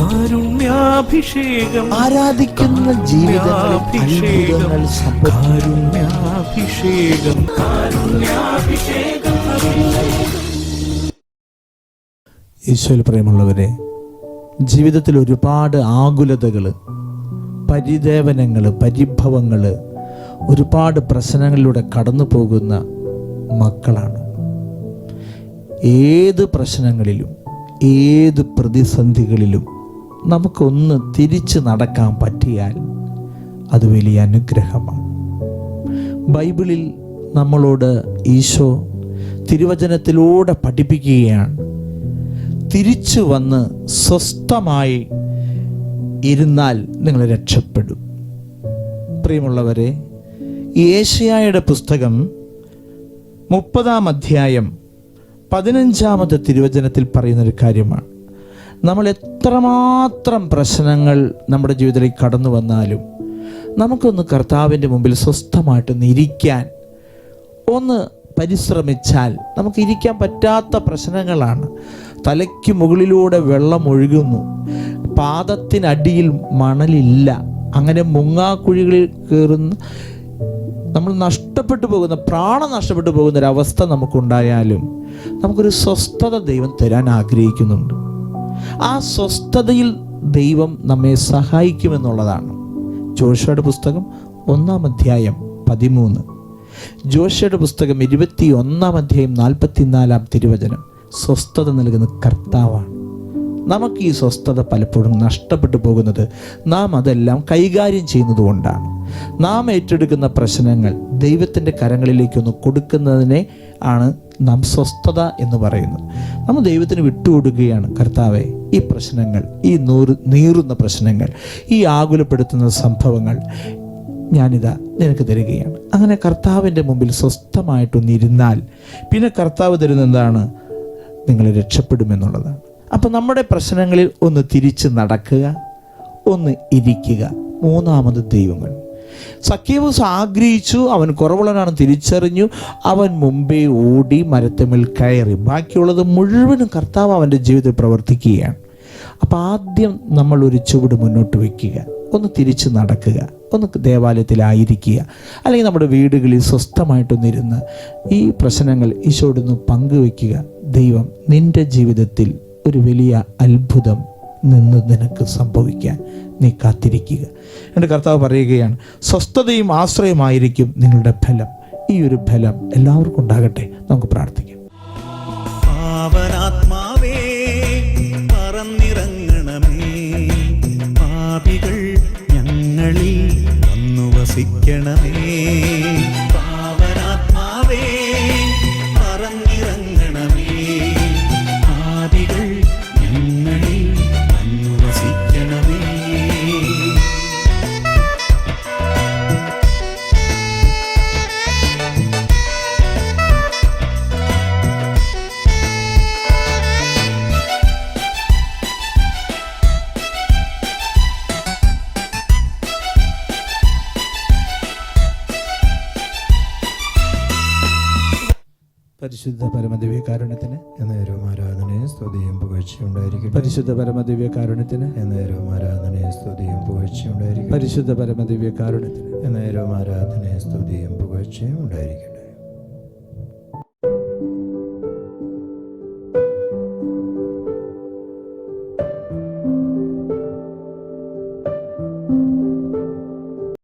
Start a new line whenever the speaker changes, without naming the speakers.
കാരുണ്യാഭിഷേകം,
ആരാധിക്കുന്ന ജീവിതങ്ങളിൽ
കാരുണ്യാഭിഷേകം, കാരുണ്യാഭിഷേകം.
ഈശോയിൽ പ്രിയമുള്ളവരെ, ജീവിതത്തിൽ ഒരുപാട് ആകുലതകൾ, പരിദേവനങ്ങൾ, പരിഭവങ്ങൾ, ഒരുപാട് പ്രശ്നങ്ങളിലൂടെ കടന്നു പോകുന്ന മക്കളാണ്. ഏത് പ്രശ്നങ്ങളിലും ഏത് പ്രതിസന്ധികളിലും നമുക്കൊന്ന് തിരിച്ചു നടക്കാൻ പറ്റിയാൽ അത് വലിയ അനുഗ്രഹമാണ്. ബൈബിളിൽ നമ്മളോട് ഈശോ തിരുവചനത്തിലൂടെ പഠിപ്പിക്കുകയാണ്, തിരിച്ചു വന്ന് സ്വസ്ഥമായി ഇരുന്നാൽ നിങ്ങൾ രക്ഷപ്പെടും. പ്രിയമുള്ളവരെ, യേശയ്യായുടെ പുസ്തകം 30-ാം അധ്യായം 15-ാമത്തെ തിരുവചനത്തിൽ പറയുന്നൊരു കാര്യമാണ്. നമ്മൾ എത്രമാത്രം പ്രശ്നങ്ങൾ നമ്മുടെ ജീവിതത്തിലേക്ക് കടന്നു വന്നാലും നമുക്കൊന്ന് കർത്താവിൻ്റെ മുമ്പിൽ സ്വസ്ഥമായിട്ടൊന്ന് ഇരിക്കാൻ ഒന്ന് പരിശ്രമിച്ചാൽ നമുക്ക് ഇരിക്കാൻ പറ്റാത്ത പ്രശ്നങ്ങളാണ്. തലയ്ക്ക് മുകളിലൂടെ വെള്ളം ഒഴുകുന്നു, പാദത്തിനടിയിൽ മണലില്ല, അങ്ങനെ മുങ്ങാക്കുഴികളിൽ കയറുന്ന, നമ്മൾ നഷ്ടപ്പെട്ടു പോകുന്ന, പ്രാണം നഷ്ടപ്പെട്ടു പോകുന്നൊരവസ്ഥ നമുക്കുണ്ടായാലും നമുക്കൊരു സ്വസ്ഥത ദൈവം തരാൻ ആഗ്രഹിക്കുന്നുണ്ട്. ആ സ്വസ്ഥതയിൽ ദൈവം നമ്മെ സഹായിക്കുമെന്നുള്ളതാണ്. ജോഷുവയുടെ പുസ്തകം 1-ാം അധ്യായം 13, ജോഷുവയുടെ പുസ്തകം 21-ാം അധ്യായം 44-ാം തിരുവചനം. സ്വസ്ഥത നൽകുന്ന കർത്താവാണ്. നമുക്ക് ഈ സ്വസ്ഥത പലപ്പോഴും നഷ്ടപ്പെട്ടു പോകുന്നത് നാം അതെല്ലാം കൈകാര്യം ചെയ്യുന്നത് കൊണ്ടാണ്. നാം ഏറ്റെടുക്കുന്ന പ്രശ്നങ്ങൾ ദൈവത്തിൻ്റെ കരങ്ങളിലേക്കൊന്ന് കൊടുക്കുന്നതിനെ ആണ് നാം സ്വസ്ഥത എന്ന് പറയുന്നത്. നമ്മൾ ദൈവത്തിന് വിട്ടുകൊടുക്കുകയാണ്. കർത്താവേ, ഈ പ്രശ്നങ്ങൾ, ഈ നീറുന്ന പ്രശ്നങ്ങൾ, ഈ ആകുലപ്പെടുത്തുന്ന സംഭവങ്ങൾ ഞാനിതാ നിനക്ക് തരികയാണ്. അങ്ങനെ കർത്താവിൻ്റെ മുമ്പിൽ സ്വസ്ഥമായിട്ടൊന്നിരുന്നാൽ പിന്നെ കർത്താവ് തരുന്ന എന്താണ്? നിങ്ങൾ രക്ഷപ്പെടുമെന്നുള്ളതാണ്. അപ്പം നമ്മുടെ പ്രശ്നങ്ങളിൽ ഒന്ന് തിരിച്ച് നടക്കുക, ഒന്ന് ഇരിക്കുക. 3-ാമത് ദൈവങ്ങൾ. സഖ്യവൂസ് ആഗ്രഹിച്ചു, അവൻ കുറവുള്ളവനാണ് തിരിച്ചറിഞ്ഞു, അവൻ മുമ്പേ ഓടി മരത്തമ്മൽ കയറി. ബാക്കിയുള്ളത് മുഴുവനും കർത്താവ് അവൻ്റെ ജീവിതത്തിൽ പ്രവർത്തിക്കുകയാണ്. അപ്പം ആദ്യം നമ്മൾ ഒരു ചുവട് മുന്നോട്ട് വയ്ക്കുക, ഒന്ന് തിരിച്ച് നടക്കുക, ഒന്ന് ദേവാലയത്തിലായിരിക്കുക, അല്ലെങ്കിൽ നമ്മുടെ വീടുകളിൽ സ്വസ്ഥമായിട്ടൊന്നിരുന്ന് ഈ പ്രശ്നങ്ങൾ ഈശോയോടൊന്ന് പങ്കുവയ്ക്കുക. ദൈവം നിൻ്റെ ജീവിതത്തിൽ ഒരു വലിയ അത്ഭുതം നിനക്ക് സംഭവിക്കാൻ നീ കാത്തിരിക്കുക. എൻ്റെ കർത്താവ് പറയുകയാണ്, സ്വസ്ഥതയും ആശ്രയമായിരിക്കും നിങ്ങളുടെ ഫലം. ഈ ഒരു ഫലം എല്ലാവർക്കും ഉണ്ടാകട്ടെ. നമുക്ക് പ്രാർത്ഥിക്കാം.
പാവനാത്മാവേ പറന്നിറങ്ങണമേ, പാപികൾ ഞങ്ങളിൽ വന്നു വസിക്കണമേ. പാവനാത്മാവേ പറന്നിറങ്ങണമേ, പാപികൾ ഞങ്ങളിൽ വന്നു വസിക്കണമേ.
പരിശുദ്ധ പരമദിവ്യകാരുണ്യത്തിന്
എന്നേരവും ആരാധനയും സ്തുതിയും പുകഴ്ചയും ഉണ്ടായിരിക്കട്ടെ.
പരിശുദ്ധ പരമദിവ്യകാരുണ്യത്തിന്
എന്നേരവും ആരാധനയും സ്തുതിയും പുകഴ്ചയും ഉണ്ടായിരിക്കട്ടെ.
പരിശുദ്ധ പരമദിവ്യകാരുണ്യത്തിന്
എന്നേരവും ആരാധനയും സ്തുതിയും പുകഴ്ചയും ഉണ്ടായിരിക്കട്ടെ.